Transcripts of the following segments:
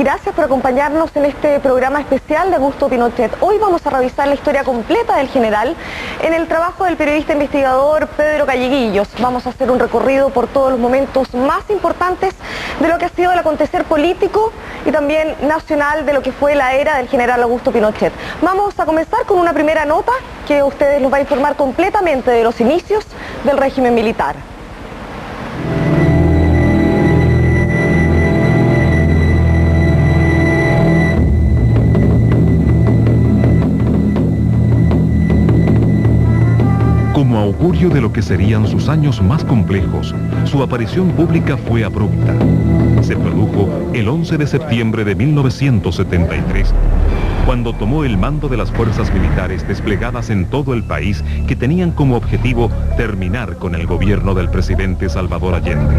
gracias por acompañarnos en este programa especial de Augusto Pinochet. Hoy vamos a revisar la historia completa del general en el trabajo del periodista investigador Pedro Galleguillos. Vamos a hacer un recorrido por todos los momentos más importantes de lo que ha sido el acontecer político y también nacional de lo que fue la era del general Augusto Pinochet. Vamos a comenzar con una primera nota que a ustedes los va a informar completamente de los inicios del régimen militar. Como augurio de lo que serían sus años más complejos, su aparición pública fue abrupta. Se produjo el 11 de septiembre de 1973, cuando tomó el mando de las fuerzas militares desplegadas en todo el país que tenían como objetivo terminar con el gobierno del presidente Salvador Allende.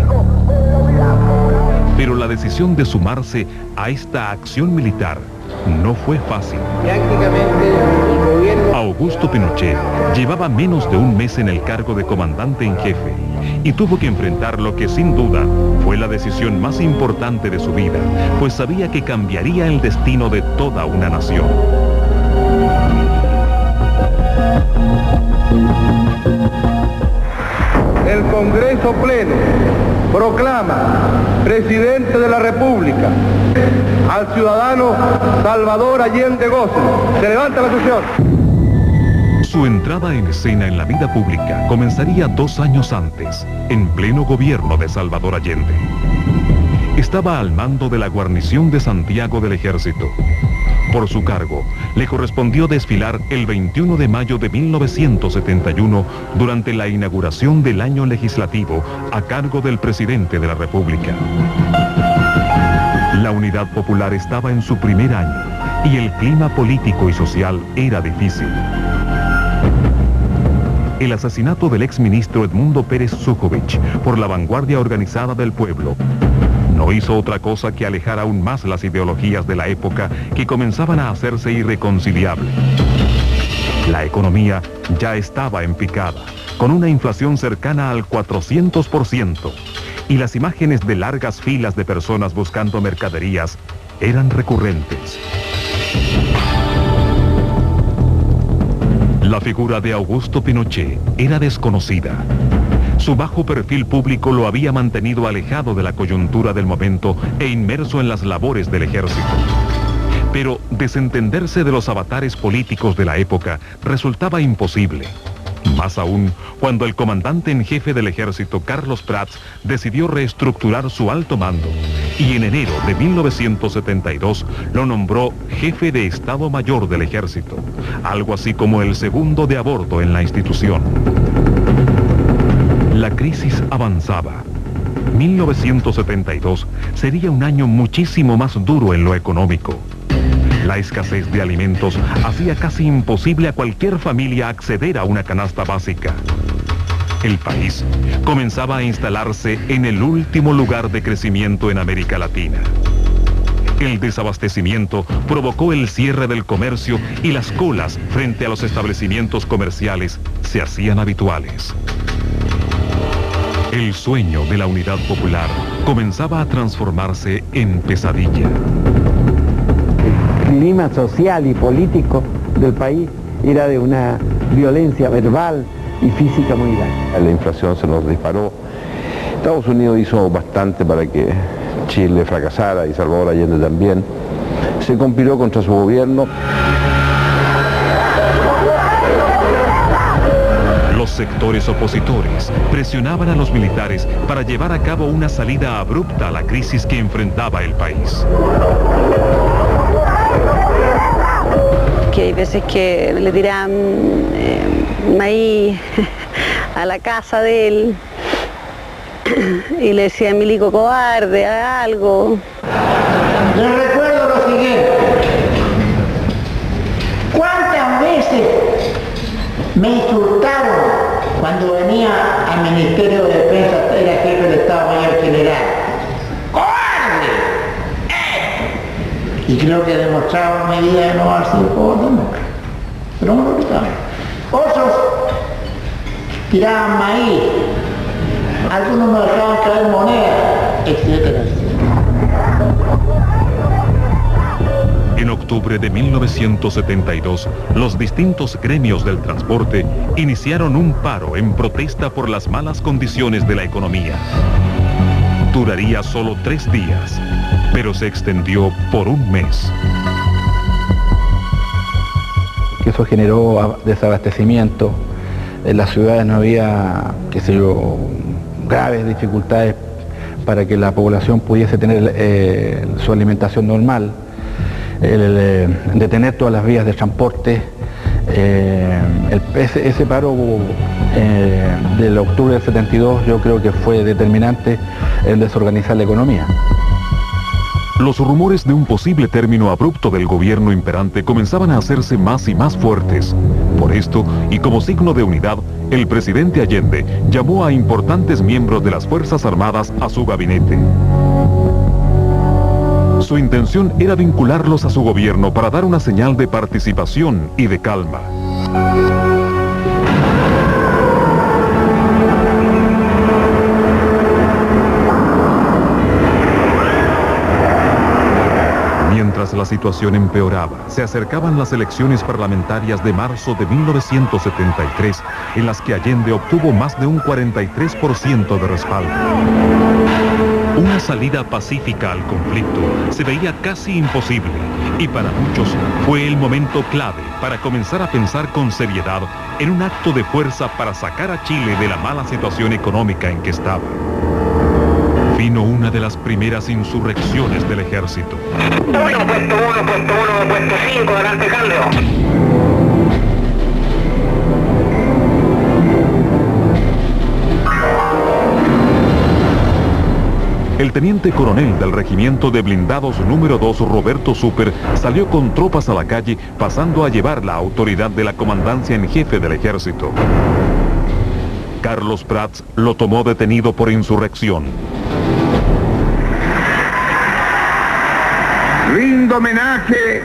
Pero la decisión de sumarse a esta acción militar no fue fácil. Prácticamente el gobierno... Augusto Pinochet llevaba menos de un mes en el cargo de comandante en jefe y tuvo que enfrentar lo que sin duda fue la decisión más importante de su vida, pues sabía que cambiaría el destino de toda una nación. El Congreso Pleno proclama presidente de la República al ciudadano Salvador Allende Gócel. Se levanta la sesión. Su entrada en escena en la vida pública comenzaría 2 años antes, en pleno gobierno de Salvador Allende. Estaba al mando de la guarnición de Santiago del Ejército. Por su cargo, le correspondió desfilar el 21 de mayo de 1971 durante la inauguración del año legislativo a cargo del presidente de la República. La unidad popular estaba en su primer año y el clima político y social era difícil. El asesinato del exministro Edmundo Pérez Sujovic por la vanguardia organizada del pueblo no hizo otra cosa que alejar aún más las ideologías de la época que comenzaban a hacerse irreconciliables. La economía ya estaba en picada, con una inflación cercana al 400%, y las imágenes de largas filas de personas buscando mercaderías eran recurrentes. La figura de Augusto Pinochet era desconocida. Su bajo perfil público lo había mantenido alejado de la coyuntura del momento e inmerso en las labores del ejército. Pero desentenderse de los avatares políticos de la época resultaba imposible. Más aún, cuando el comandante en jefe del ejército, Carlos Prats, decidió reestructurar su alto mando y en enero de 1972 lo nombró jefe de Estado Mayor del Ejército, algo así como el segundo de a bordo en la institución. La crisis avanzaba. 1972 sería un año muchísimo más duro en lo económico. La escasez de alimentos hacía casi imposible a cualquier familia acceder a una canasta básica. El país comenzaba a instalarse en el último lugar de crecimiento en América Latina. El desabastecimiento provocó el cierre del comercio y las colas frente a los establecimientos comerciales se hacían habituales. El sueño de la unidad popular comenzaba a transformarse en pesadilla. El clima social y político del país era de una violencia verbal y física muy grande. La inflación se nos disparó. Estados Unidos hizo bastante para que Chile fracasara y Salvador Allende también. Se conspiró contra su gobierno. Los sectores opositores presionaban a los militares para llevar a cabo una salida abrupta a la crisis que enfrentaba el país. Que hay veces que le tiran maíz a la casa de él y le decían milico cobarde, haga algo. Les recuerdo lo siguiente. ¿Cuántas veces me insultaron cuando venía al Ministerio de Defensa, era jefe del Estado Mayor General? ¡Cobarde! Y creo que demostraba mi vida de no haber sido cobarde nunca. Pero no lo quitaron. Otros tiraban maíz, algunos me dejaban caer monedas, etcétera, etcétera. octubre de 1972, los distintos gremios del transporte iniciaron un paro en protesta por las malas condiciones de la economía. Duraría solo 3 días, pero se extendió por un mes. Eso generó desabastecimiento. En las ciudades no había, graves dificultades para que la población pudiese tener su alimentación normal. Detener todas las vías de transporte. Ese paro del octubre del 72 yo creo que fue determinante en desorganizar la economía. Los rumores de un posible término abrupto del gobierno imperante comenzaban a hacerse más y más fuertes. Por esto, y como signo de unidad, el presidente Allende llamó a importantes miembros de las Fuerzas Armadas a su gabinete. Su intención era vincularlos a su gobierno para dar una señal de participación y de calma. Mientras la situación empeoraba, se acercaban las elecciones parlamentarias de marzo de 1973, en las que Allende obtuvo más de un 43% de respaldo. Una salida pacífica al conflicto se veía casi imposible, y para muchos fue el momento clave para comenzar a pensar con seriedad en un acto de fuerza para sacar a Chile de la mala situación económica en que estaba. Vino una de las primeras insurrecciones del ejército. Puesto 1, puesto 5, adelante cambio. El teniente coronel del regimiento de blindados número 2, Roberto Super, salió con tropas a la calle, pasando a llevar la autoridad de la comandancia en jefe del ejército. Carlos Prats lo tomó detenido por insurrección. Rindo homenaje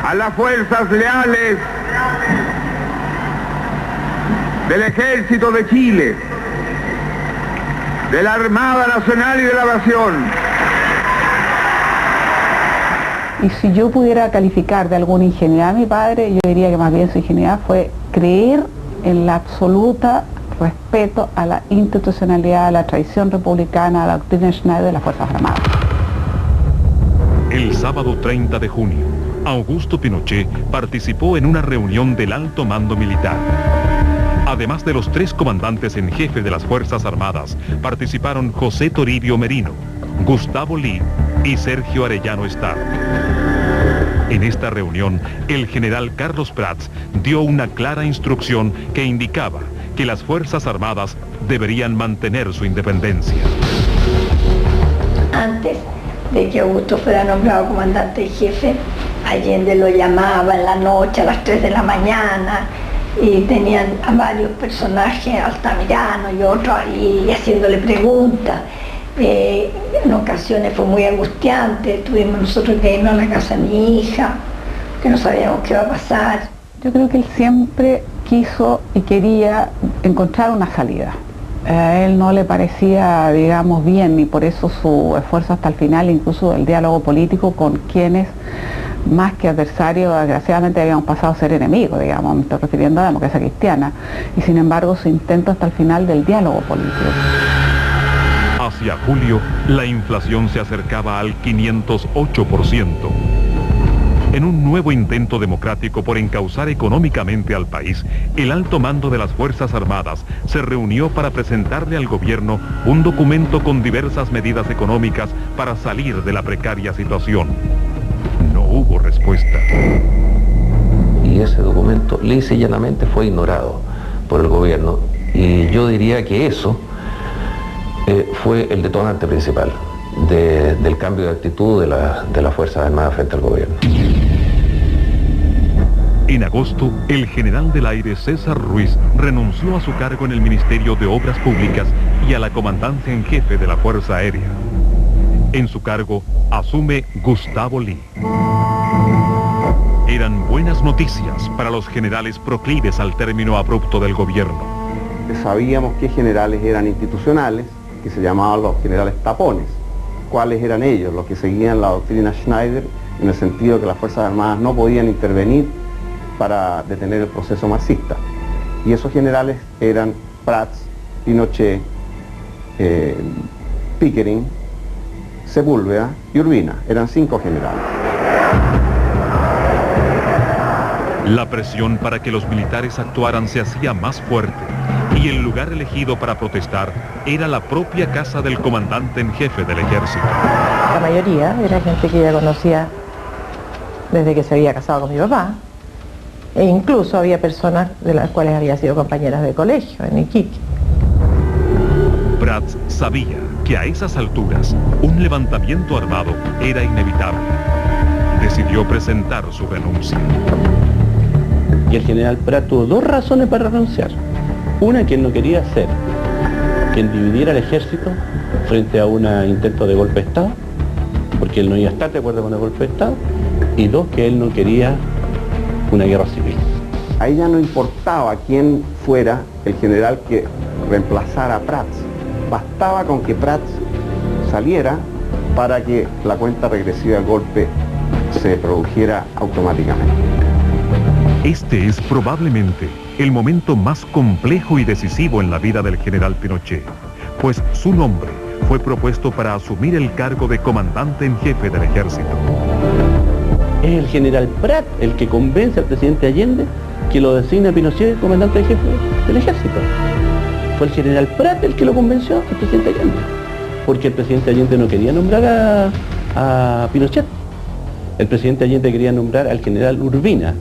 a las fuerzas leales del Ejército de Chile, de la Armada Nacional y de la Nación. Y si yo pudiera calificar de alguna ingenuidad a mi padre, yo diría que más bien su ingenuidad fue creer en la absoluta respeto a la institucionalidad, a la tradición republicana, a la doctrina Schneider de las Fuerzas Armadas. El sábado 30 de junio, Augusto Pinochet participó en una reunión del alto mando militar. Además de los 3 comandantes en jefe de las Fuerzas Armadas, participaron José Toribio Merino, Gustavo Lee y Sergio Arellano Stark. En esta reunión, el general Carlos Prats dio una clara instrucción que indicaba que las Fuerzas Armadas deberían mantener su independencia. Antes de que Augusto fuera nombrado comandante en jefe, Allende lo llamaba en la noche a las 3 de la mañana y tenían a varios personajes, Altamirano y otros ahí haciéndole preguntas. En ocasiones fue muy angustiante, tuvimos nosotros que irnos a la casa de mi hija, que no sabíamos qué iba a pasar. Yo creo que él siempre quiso y quería encontrar una salida. A él no le parecía, digamos, bien, y por eso su esfuerzo hasta el final, incluso el diálogo político con quienes, más que adversarios, desgraciadamente habíamos pasado a ser enemigos, digamos, me estoy refiriendo a la democracia cristiana, y sin embargo su intento hasta el final del diálogo político. Hacia julio, la inflación se acercaba al 508%. En un nuevo intento democrático por encauzar económicamente al país, el alto mando de las Fuerzas Armadas se reunió para presentarle al gobierno un documento con diversas medidas económicas para salir de la precaria situación. No hubo respuesta. Y ese documento lisa y llanamente fue ignorado por el gobierno, y yo diría que eso fue el detonante principal del cambio de actitud de las Fuerzas Armadas frente al gobierno. En agosto, el general del aire César Ruiz renunció a su cargo en el Ministerio de Obras Públicas y a la comandancia en jefe de la Fuerza Aérea. En su cargo, asume Gustavo Lee. Eran buenas noticias para los generales proclives al término abrupto del gobierno. Sabíamos qué generales eran institucionales, que se llamaban los generales tapones. ¿Cuáles eran ellos? Los que seguían la doctrina Schneider en el sentido de que las Fuerzas Armadas no podían intervenir para detener el proceso marxista. Y esos generales eran Prats, Pinochet, Pickering, Sepúlveda y Urbina. Eran 5 generales. La presión para que los militares actuaran se hacía más fuerte y el lugar elegido para protestar era la propia casa del comandante en jefe del ejército. La mayoría era gente que ya conocía desde que se había casado con mi papá, e incluso había personas de las cuales había sido compañeras de colegio en Iquique. Prats sabía que a esas alturas un levantamiento armado era inevitable. Decidió presentar su renuncia. Y el general Prat tuvo 2 razones para renunciar. Una, que él no quería ser quien dividiera el ejército frente a un intento de golpe de Estado, porque él no iba a estar de acuerdo con el golpe de Estado. Y 2, que él no quería una guerra civil. A ella no importaba quién fuera el general que reemplazara a Prats. Bastaba con que Prats saliera para que la cuenta regresiva del golpe se produjera automáticamente. Este es probablemente el momento más complejo y decisivo en la vida del general Pinochet, pues su nombre fue propuesto para asumir el cargo de comandante en jefe del ejército. Es el general Prat el que convence al presidente Allende que lo designa Pinochet comandante en jefe del ejército. Fue el general Prat el que lo convenció al presidente Allende, porque el presidente Allende no quería nombrar a Pinochet. El presidente Allende quería nombrar al general Urbina,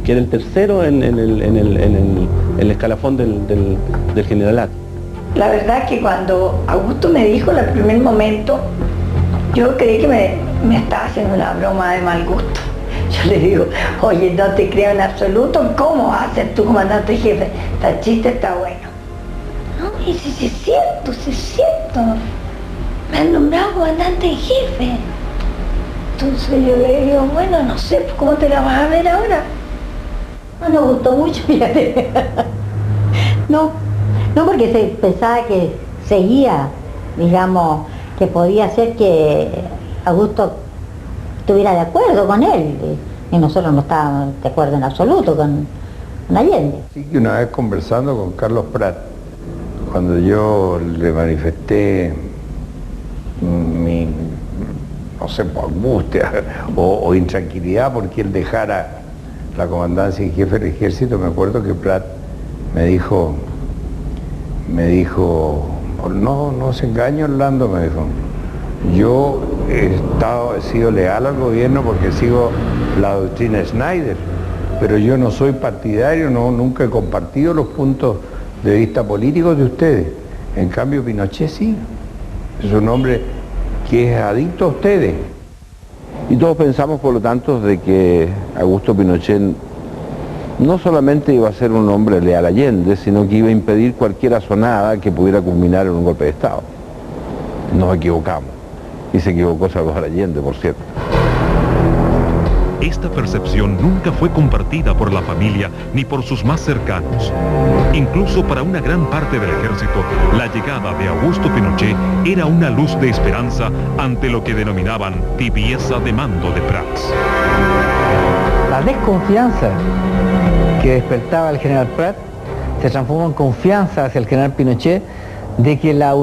que era el tercero en el escalafón del generalato. La verdad que cuando Augusto me dijo en el primer momento, yo creí que me estaba haciendo una broma de mal gusto. Yo le digo, oye, no te creo en absoluto, ¿cómo vas a ser tu comandante jefe? El chiste está bueno. No, y si es cierto, si es cierto. Me han nombrado comandante en jefe. Entonces yo le digo, bueno, no sé, ¿cómo te la vas a ver ahora? No nos gustó mucho, fíjate. No, porque se pensaba que seguía, digamos, que podía ser que Augusto estuviera de acuerdo con él, y nosotros no estábamos de acuerdo en absoluto con Allende. Sí, que una vez conversando con Carlos Prat, cuando yo le manifesté mi, no sé, angustia o intranquilidad porque él dejara la comandancia en jefe del ejército, me acuerdo que Prat me dijo, no se engañe Orlando, me dijo, yo he sido leal al gobierno porque sigo la doctrina Schneider, pero yo no soy partidario, nunca he compartido los puntos de vista políticos de ustedes. En cambio Pinochet sí, es un hombre que es adicto a ustedes. Y todos pensamos, por lo tanto, de que Augusto Pinochet no solamente iba a ser un hombre leal a Allende, sino que iba a impedir cualquier asonada que pudiera culminar en un golpe de Estado. Nos equivocamos. Y se equivocó Salvador Allende, por cierto. Esta percepción nunca fue compartida por la familia ni por sus más cercanos. Incluso para una gran parte del ejército, la llegada de Augusto Pinochet era una luz de esperanza ante lo que denominaban tibieza de mando de Prats. La desconfianza que despertaba el general Prat se transformó en confianza hacia el general Pinochet de que la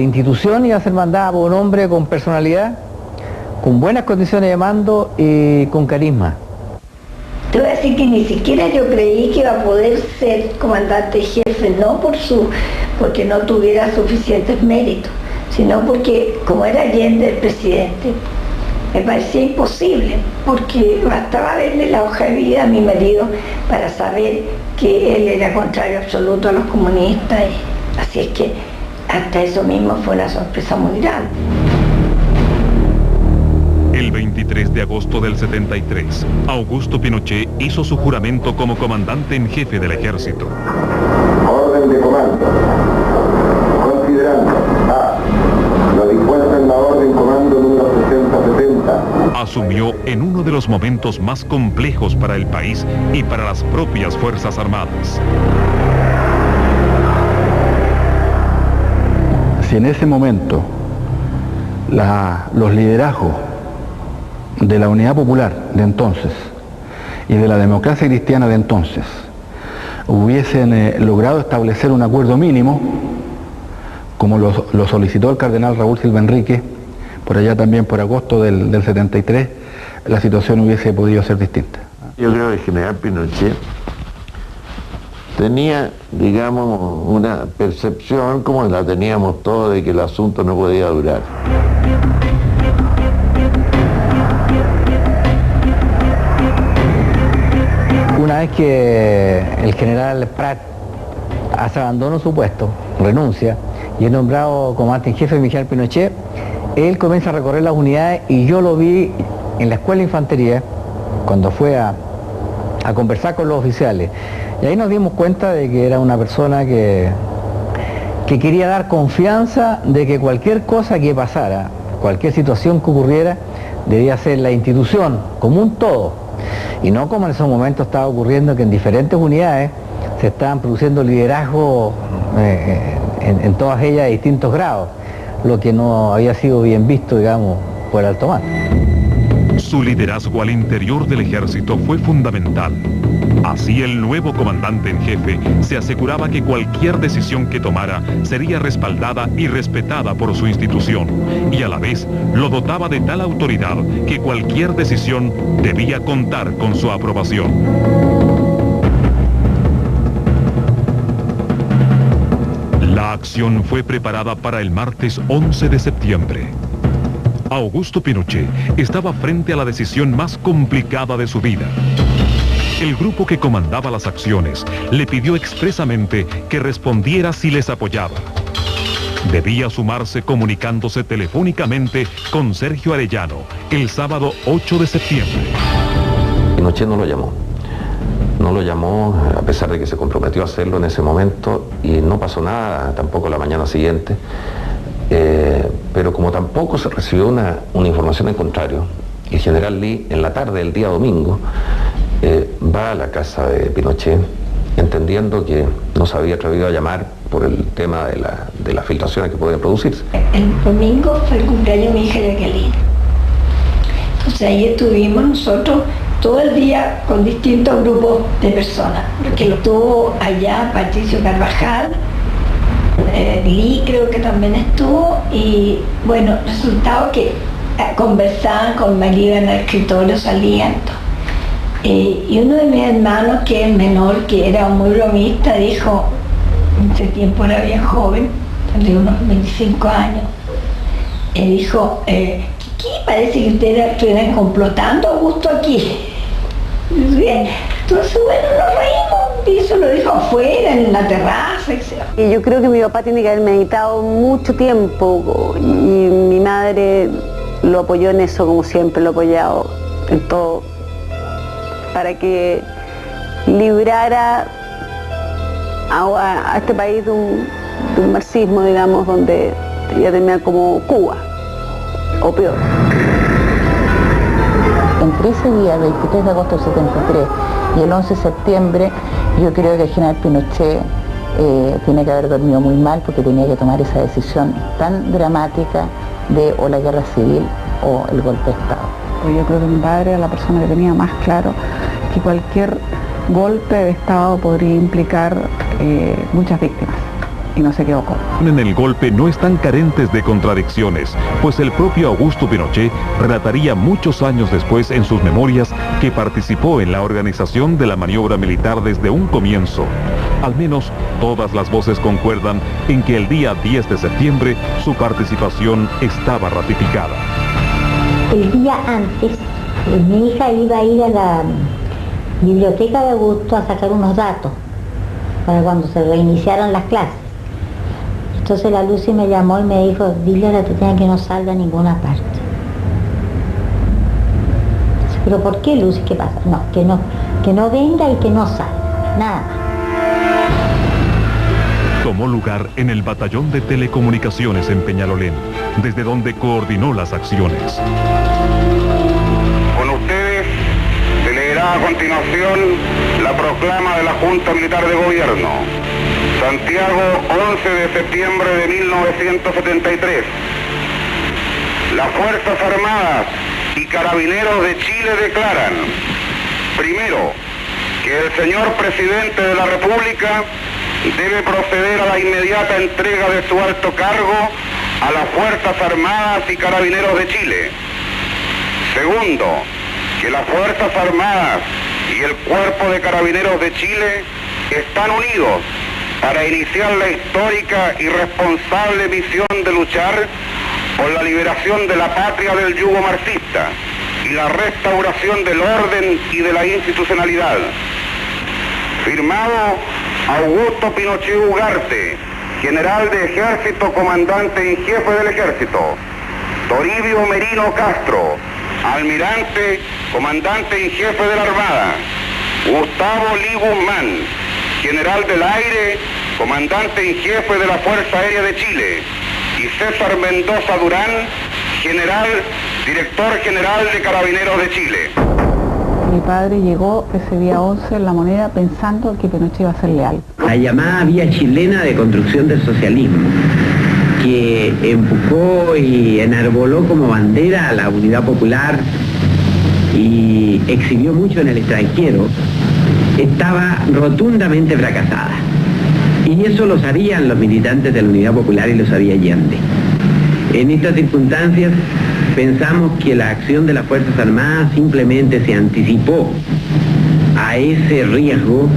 institución iba a ser mandada por un hombre con personalidad, con buenas condiciones de mando y con carisma. Te voy a decir que ni siquiera yo creí que iba a poder ser comandante jefe, no porque no tuviera suficientes méritos, sino porque como era Allende el presidente, me parecía imposible, porque bastaba verle la hoja de vida a mi marido para saber que él era contrario absoluto a los comunistas, así es que hasta eso mismo fue una sorpresa muy grande. El 23 de agosto del 73, Augusto Pinochet hizo su juramento como comandante en jefe del ejército. Orden de comando. Considerando A. Lo dispuesto en la orden comando número 6070. Asumió en uno de los momentos más complejos para el país y para las propias Fuerzas Armadas. Si en ese momento los liderazgos de la Unidad Popular de entonces y de la Democracia Cristiana de entonces hubiesen logrado establecer un acuerdo mínimo, como lo solicitó el cardenal Raúl Silva Enrique, por allá también por agosto del 73, la situación hubiese podido ser distinta. Yo creo que el general Pinochet tenía, digamos, una percepción, como la teníamos todos, de que el asunto no podía durar. Una vez que el general Prat hace abandono su puesto, renuncia, y es nombrado comandante en jefe de Miguel Pinochet, él comienza a recorrer las unidades y yo lo vi en la escuela de infantería, cuando fue a conversar con los oficiales. Y ahí nos dimos cuenta de que era una persona que quería dar confianza de que cualquier cosa que pasara, cualquier situación que ocurriera, debía ser la institución como un todo. Y no como en esos momentos estaba ocurriendo, que en diferentes unidades se estaban produciendo liderazgos en todas ellas de distintos grados, lo que no había sido bien visto, digamos, por el alto mando. Su liderazgo al interior del ejército fue fundamental. Así el nuevo comandante en jefe se aseguraba que cualquier decisión que tomara sería respaldada y respetada por su institución, y a la vez lo dotaba de tal autoridad que cualquier decisión debía contar con su aprobación. La acción fue preparada para el martes 11 de septiembre. Augusto Pinochet estaba frente a la decisión más complicada de su vida. El grupo que comandaba las acciones le pidió expresamente que respondiera si les apoyaba. Debía sumarse comunicándose telefónicamente con Sergio Arellano el sábado 8 de septiembre. Pinochet no lo llamó. No lo llamó, a pesar de que se comprometió a hacerlo en ese momento, y no pasó nada tampoco la mañana siguiente. Pero como tampoco se recibió una información en contrario, el general Lee en la tarde del día domingo va a la casa de Pinochet, entendiendo que no se había atrevido a llamar por el tema de las filtraciones que podían producirse. El domingo fue el cumpleaños de mi hija Jacqueline. Entonces ahí estuvimos nosotros todo el día con distintos grupos de personas, porque lo tuvo allá Patricio Carvajal, Lee creo que también estuvo, y bueno, resultado que conversaban con María en el escritorio, salían todo. Y uno de mis hermanos, que es menor, que era muy bromista, dijo, en ese tiempo era bien joven, tendría unos 25 años, dijo, ¿qué parece que ustedes estuvieran complotando Augusto aquí? Entonces, bueno, nos reímos, y eso lo dijo afuera, en la terraza, etc. Y yo creo que mi papá tiene que haber meditado mucho tiempo, y mi madre lo apoyó en eso, como siempre lo ha apoyado en todo, para que librara a este país de un marxismo, digamos, donde ya termina como Cuba, o peor. Entre ese día, 23 de agosto del 73 y el 11 de septiembre, yo creo que el general Pinochet tiene que haber dormido muy mal, porque tenía que tomar esa decisión tan dramática de o la guerra civil o el golpe de Estado. Yo creo que mi padre era la persona que tenía más claro que cualquier golpe de Estado podría implicar muchas víctimas, y no se equivocó. En el golpe no están carentes de contradicciones, pues el propio Augusto Pinochet relataría muchos años después en sus memorias que participó en la organización de la maniobra militar desde un comienzo. Al menos todas las voces concuerdan en que el día 10 de septiembre su participación estaba ratificada. El día antes, mi hija iba a ir a la biblioteca de Augusto a sacar unos datos para cuando se reiniciaran las clases. Entonces la Lucy me llamó y me dijo, dile a la Tatiana que no salga a ninguna parte. ¿Pero por qué, Lucy? ¿Qué pasa? No, que no venga y que no salga, nada más. Tomó lugar en el batallón de telecomunicaciones en Peñalolén, desde donde coordinó las acciones. Con ustedes se leerá a continuación la proclama de la Junta Militar de Gobierno. Santiago, 11 de septiembre de 1973. Las Fuerzas Armadas y Carabineros de Chile declaran, primero, que el señor presidente de la República debe proceder a la inmediata entrega de su alto cargo a las Fuerzas Armadas y Carabineros de Chile. Segundo, que las Fuerzas Armadas y el Cuerpo de Carabineros de Chile están unidos para iniciar la histórica y responsable misión de luchar por la liberación de la patria del yugo marxista y la restauración del orden y de la institucionalidad. Firmado Augusto Pinochet Ugarte, general de ejército, comandante en jefe del ejército. Toribio Merino Castro, almirante, comandante en jefe de la Armada. Gustavo Lee Guzmán, general del aire, comandante en jefe de la Fuerza Aérea de Chile. Y César Mendoza Durán, director general de Carabineros de Chile. Mi padre llegó ese día 11 en La Moneda pensando que Pinochet iba a ser leal. La llamada vía chilena de construcción del socialismo, que empujó y enarboló como bandera a la unidad popular y exhibió mucho en el extranjero, estaba rotundamente fracasada. Y eso lo sabían los militantes de la Unidad Popular y lo sabía Allende. En estas circunstancias pensamos que la acción de las Fuerzas Armadas simplemente se anticipó a ese riesgo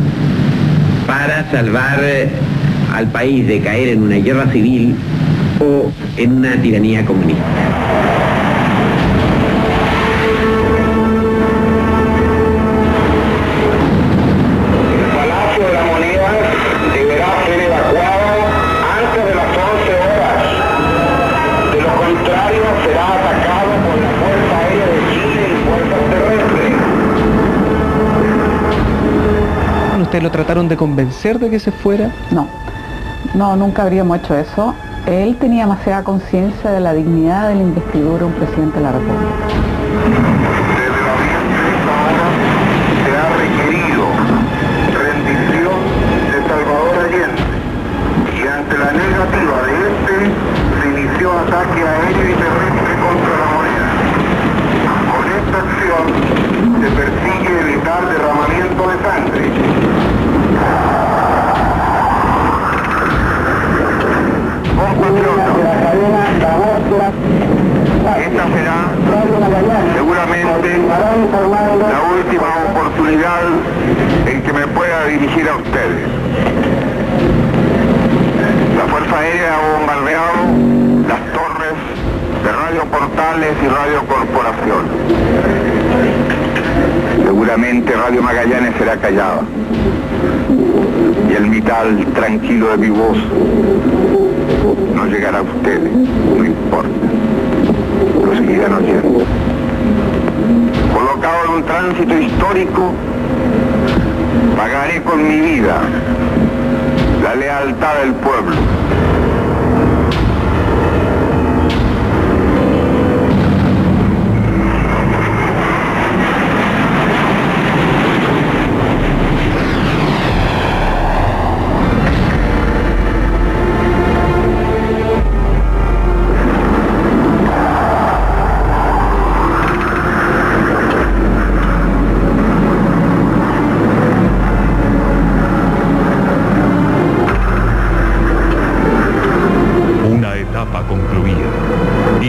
para salvar al país de caer en una guerra civil o en una tiranía comunista. ¿Ustedes lo trataron de convencer de que se fuera? No, nunca habríamos hecho eso. Él tenía demasiada conciencia de la dignidad de la investidura de un presidente de la República. Se ha requerido rendición de Salvador Allende y ante la negativa de este se inició ataque aéreo y terrestre contra La Moneda. Con esta acción se persigue evitar derramamiento de sangre. Esta será seguramente la última oportunidad en que me pueda dirigir a ustedes. La Fuerza Aérea ha bombardeado las torres de Radio Portales y Radio Corporación. Seguramente Radio Magallanes será callada y el metal tranquilo de mi voz no llegará a ustedes, no importa, lo seguirán oyendo. Colocado en un tránsito histórico, pagaré con mi vida la lealtad del pueblo.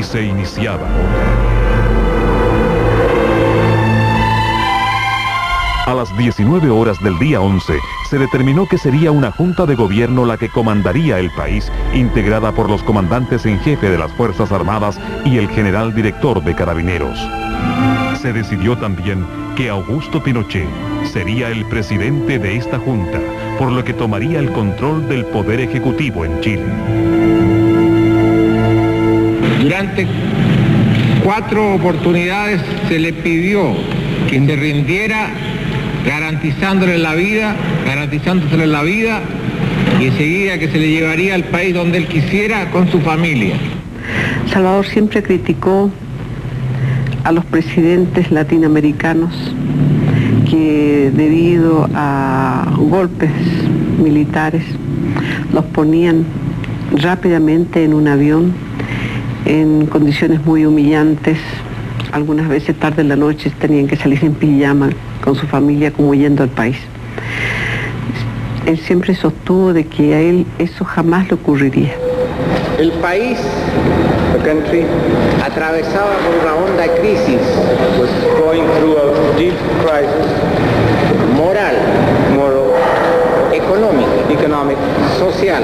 Se iniciaba otra. A las 19 horas del día 11 se determinó que sería una junta de gobierno la que comandaría el país, integrada por los comandantes en jefe de las Fuerzas Armadas y el general director de Carabineros. Se decidió también que Augusto Pinochet sería el presidente de esta junta, por lo que tomaría el control del poder ejecutivo en Chile. Durante 4 oportunidades se le pidió que se rindiera garantizándosele la vida y enseguida que se le llevaría al país donde él quisiera con su familia. Salvador siempre criticó a los presidentes latinoamericanos que debido a golpes militares los ponían rápidamente en un avión en condiciones muy humillantes algunas veces tarde en la noche tenían que salir en pijama con su familia como huyendo del país. Él siempre sostuvo de que a él eso jamás le ocurriría. El país, the country, atravesaba por una honda crisis, was going through a deep crisis, moral, económica, social.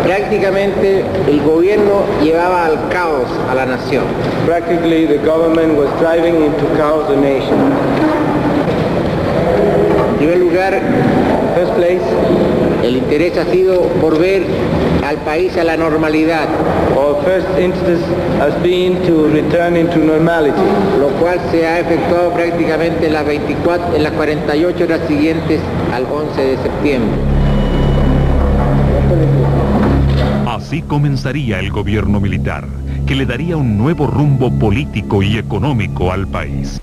Prácticamente el gobierno llevaba al caos a la nación. Practically the government was driving into chaos the nation. En primer lugar, first place, el interés ha sido volver al país a la normalidad. Our first instance has been to return into normality. Lo cual se ha efectuado prácticamente en las 48 horas siguientes al 11 de septiembre. Así comenzaría el gobierno militar, que le daría un nuevo rumbo político y económico al país.